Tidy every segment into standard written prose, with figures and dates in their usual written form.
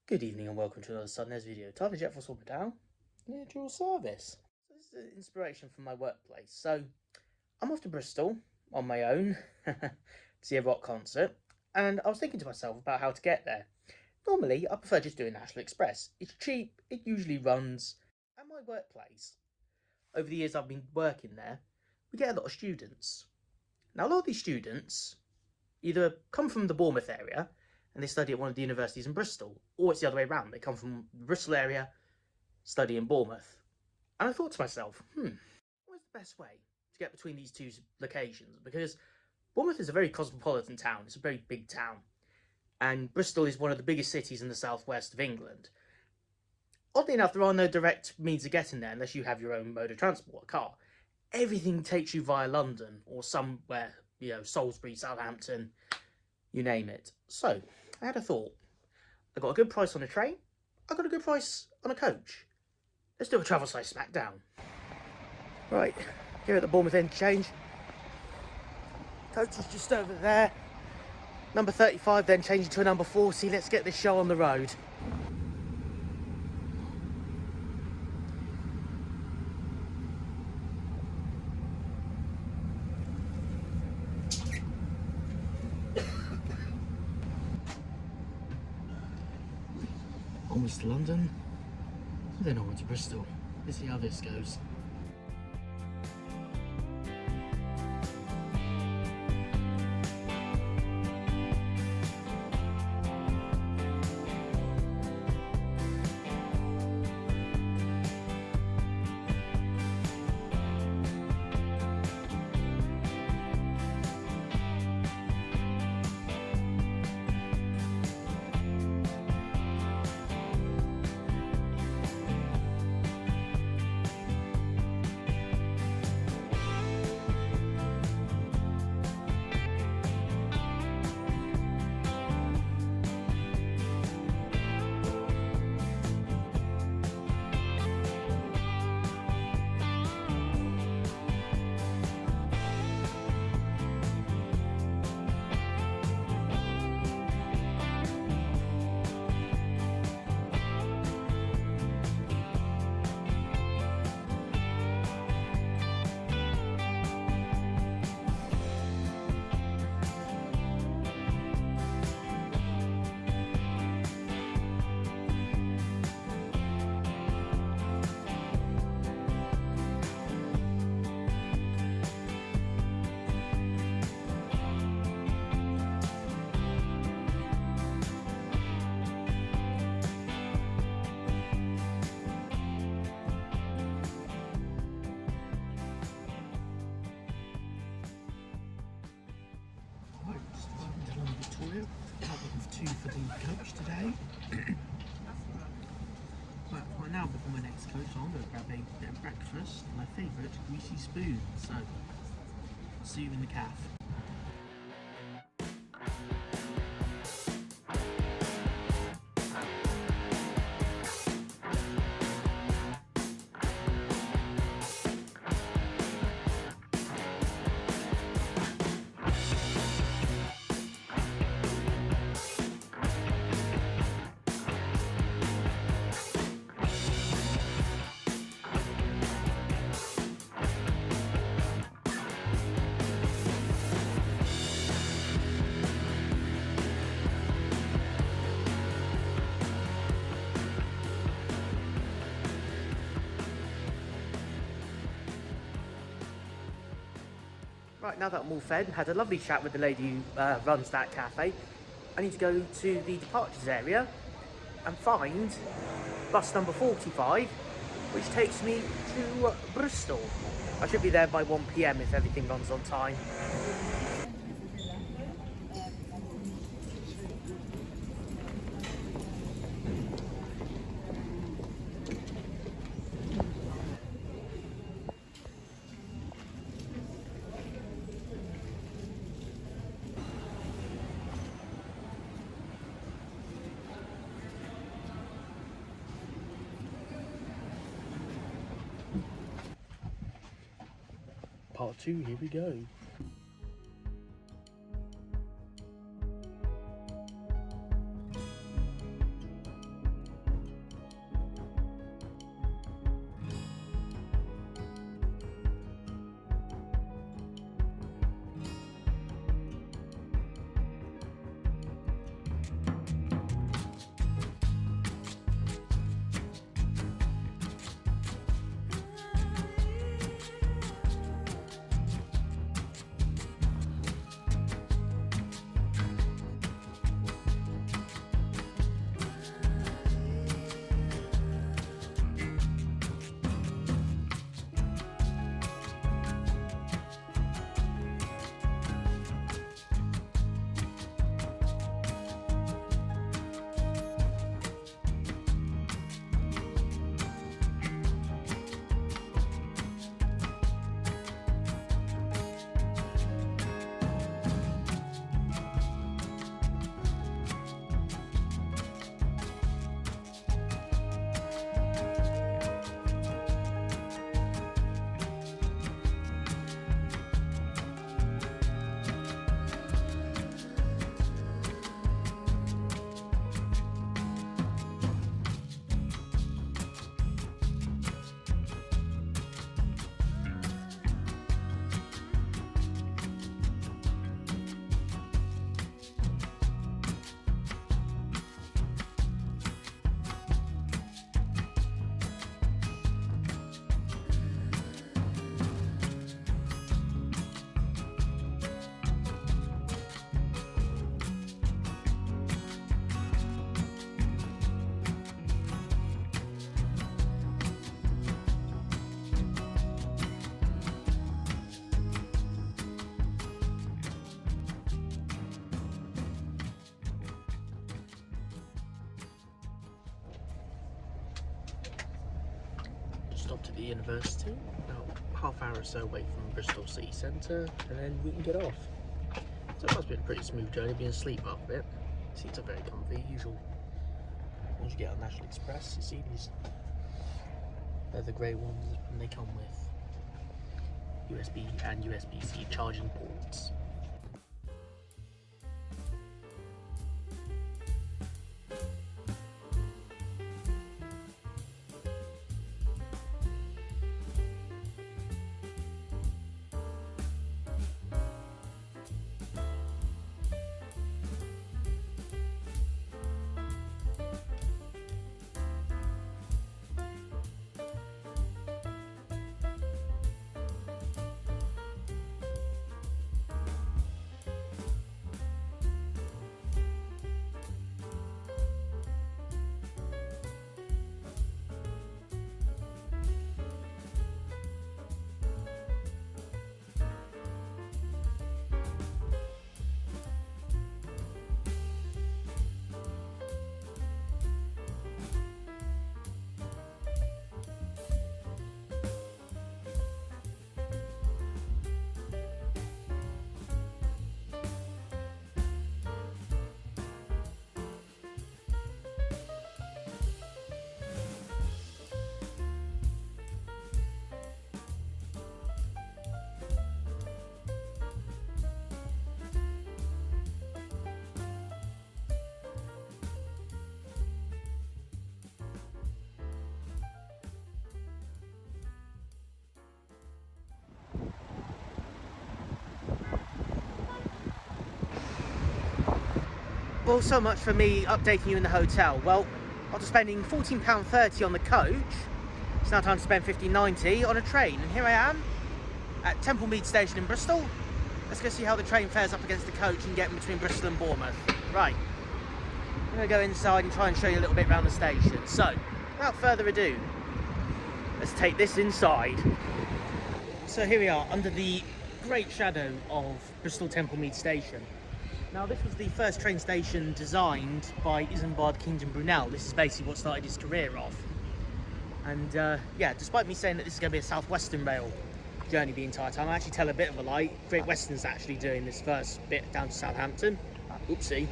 Good evening and welcome to another Sudden's video. Type of Jett Force McDowell, near your service. So this is an inspiration from my workplace. So I'm off to Bristol on my own to see a rock concert, and I was thinking to myself about how to get there. Normally, I prefer just doing National Express. It's cheap, it usually runs. At my workplace, over the years I've been working there, we get a lot of students. Now a lot of these students either come from the Bournemouth area and they study at one of the universities in Bristol, or it's the other way around. They come from the Bristol area, study in Bournemouth. And I thought to myself, what's the best way to get between these two locations? Because Bournemouth is a very cosmopolitan town. It's a very big town. And Bristol is one of the biggest cities in the southwest of England. Oddly enough, there are no direct means of getting there unless you have your own mode of transport, a car. Everything takes you via London or somewhere, Salisbury, Southampton, you name it. So, I had a thought. I got a good price on a train. I got a good price on a coach. Let's do a travel size smackdown. Right, here at the Bournemouth interchange. Coach is just over there. Number 35, then changing to a number 40. Let's get this show on the road. Almost to London, then on to Bristol. Let's see how this goes. Two for the coach today. But right now, before my next coach, I'm going to grab a bit of breakfast, my favourite greasy spoon. So, see you in the cafe. Right, now that I'm all fed and had a lovely chat with the lady who runs that cafe, I need to go to the departures area and find bus number 45, which takes me to Bristol. I should be there by 1 PM if everything runs on time. Part 2, here we go. stopped at the university, about half hour or so away from Bristol city centre, and then we can get off. So it must have been a pretty smooth journey, being asleep half of it. Seats are very comfy, usual. Once you get on National Express, you see these, they're the grey ones, and they come with USB and USB-C charging ports. Well, so much for me updating you in the hotel. Well, after spending £14.30 on the coach, it's now time to spend £15.90 on a train. And here I am at Templemead Station in Bristol. Let's go see how the train fares up against the coach and get in between Bristol and Bournemouth. Right, I'm going to go inside and try and show you a little bit around the station. So, without further ado, let's take this inside. So here we are, under the great shadow of Bristol Templemead Station. Now, this was the first train station designed by Isambard Kingdom Brunel. This is basically what started his career off. And yeah, despite me saying that this is going to be a South Western Rail journey the entire time, I actually tell a bit of a lie. Great Western's actually doing this first bit down to Southampton. Oopsie.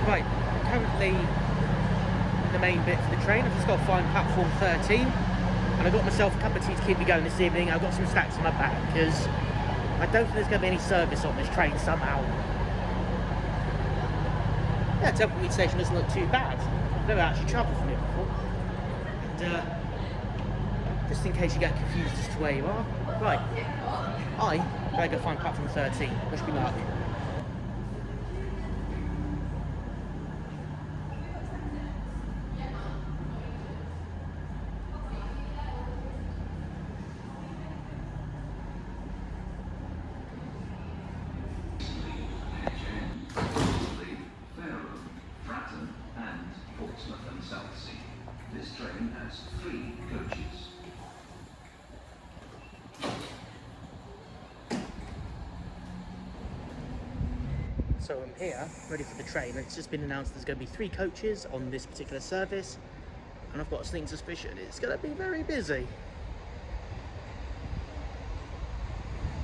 Right, currently in the main bit for the train. I've just got to find platform 13, and I got myself a cup of tea to keep me going this evening. I've got some snacks in my bag because I don't think there's going to be any service on this train somehow. Yeah, Templemead Station doesn't look too bad. I've never actually travelled from here before. And just in case you get confused as to where you are, right, I better go find platform 13. Wish me luck. This train has 3 coaches. So I'm here, ready for the train. It's just been announced there's going to be 3 coaches on this particular service, and I've got a sneaking suspicion it's going to be very busy.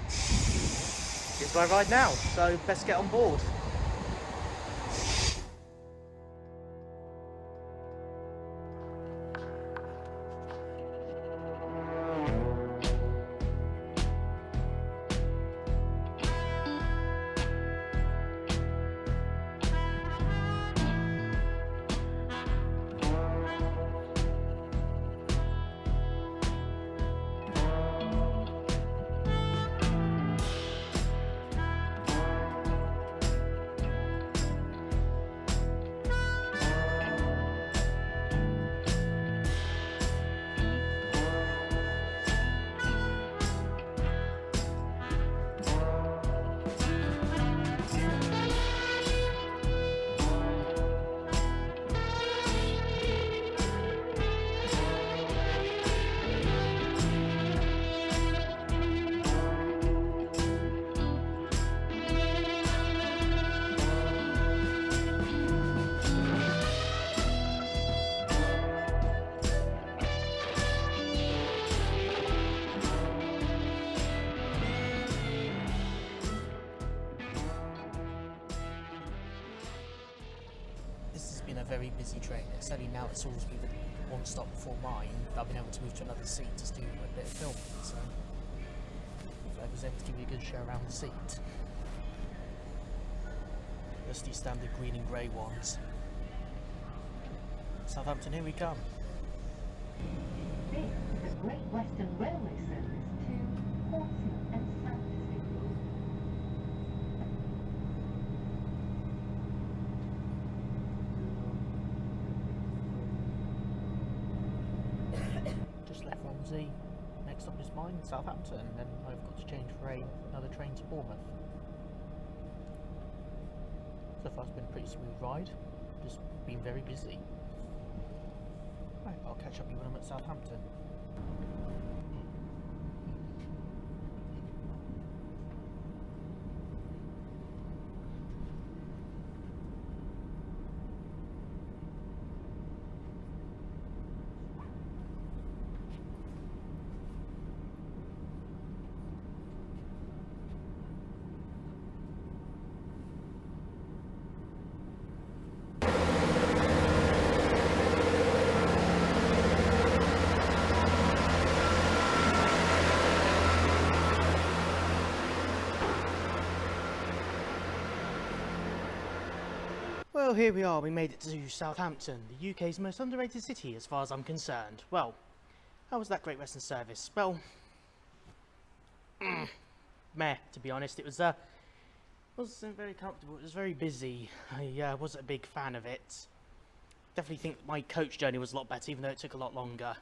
It's my ride now, so best get on board. very busy train. It's only now at Salisbury, the one stop before mine, that I've been able to move to another seat to do a bit of filming, so I was able to give you a good show around the seat. Just these standard green and grey ones. Southampton, here we come. This is Great Western Railway service to Portsmouth and Southampton. Just left Romsey. Next stop is mine, Southampton, and then I've got to change for another train to Bournemouth. So far it's been a pretty smooth ride, just been very busy. Right, I'll catch up with you when I'm at Southampton. Well, here we are, we made it to Southampton, the UK's most underrated city as far as I'm concerned. Well, how was that Great Western service? Well, meh, to be honest. It wasn't very comfortable, it was very busy. I wasn't a big fan of it. Definitely think my coach journey was a lot better, even though it took a lot longer.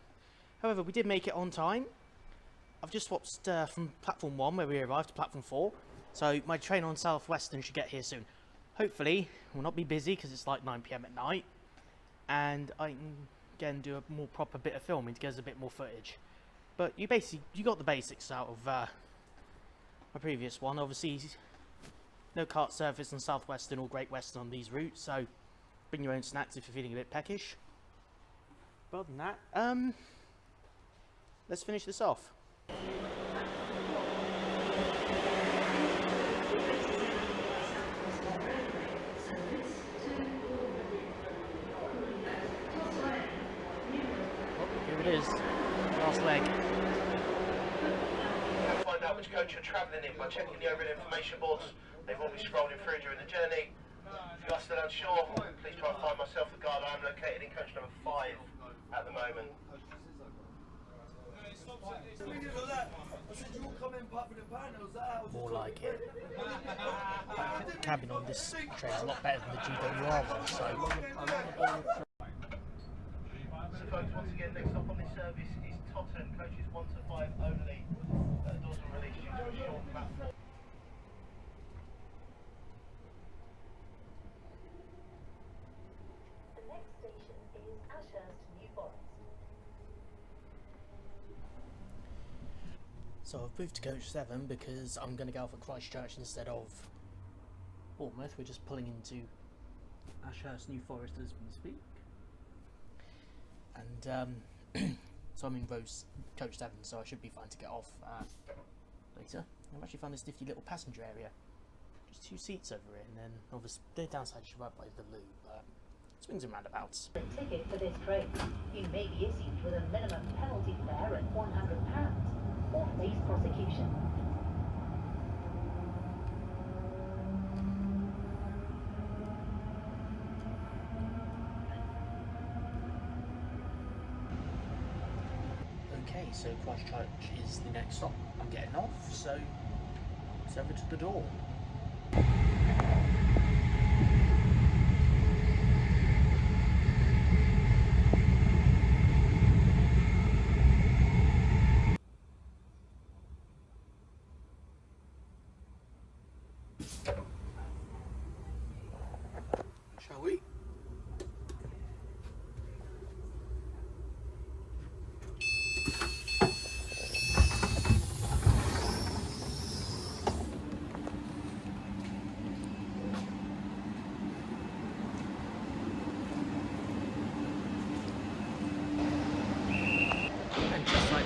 However, we did make it on time. I've just swapped from platform 1, where we arrived, to platform 4. So my train on South Western should get here soon. Hopefully, we'll not be busy because it's like 9 PM at night, and I can again do a more proper bit of filming to get us a bit more footage. But you got the basics out of my previous one. Obviously, no cart service on South Western or Great Western on these routes, so bring your own snacks if you're feeling a bit peckish. But other than that, let's finish this off. Is last leg. Find out which coach you're travelling in by checking the overhead information boards. They will be scrolling through during the journey. If you are still unsure, please try and find myself the guard. I am located in coach number 5 at the moment. More like it. The cabin on this train is a lot better than the GWR one, so. So folks, once again, next stop on this service is Tottenham, coaches 1 to 5 only. Doors will release due to a short platform. The next station is Ashurst, New Forest. So I've moved to coach 7 because I'm going to go off at Christchurch instead of Bournemouth. We're just pulling into Ashurst, New Forest as we speak. And so I'm in coach 7, so I should be fine to get off later. I've actually found this nifty little passenger area. Just 2 seats over it, and then obviously the downside is right by the loo, but swings and roundabouts. Ticket for this train. You may be issued with a minimum penalty fare at £100 or face prosecution. Okay, so Christchurch is the next stop. I'm getting off, so it's over to the door. Shall we?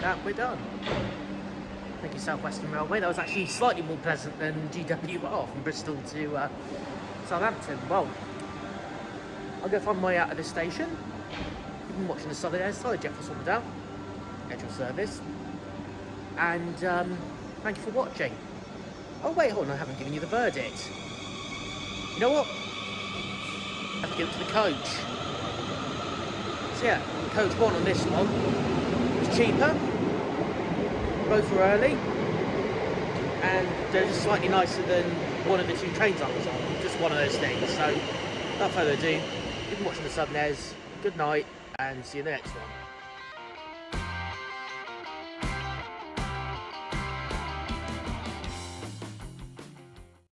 That we're done. Thank you, South Western Railway. That was actually slightly more pleasant than GWR from Bristol to Southampton. Well, I'll go find my way out of this station. You've been watching the Southern Airside, Jett Force McDowell, scheduled service. And thank you for watching. Oh wait, hold on, I haven't given you the verdict. You know what? I have to give it to the coach. So yeah, coach 1 on this one was cheaper. Both were early. And they're just slightly nicer than one of the 2 trains I was on. Just one of those things. So, without further ado, you've been watching the Southern Airs. Good night, and see you in the next one.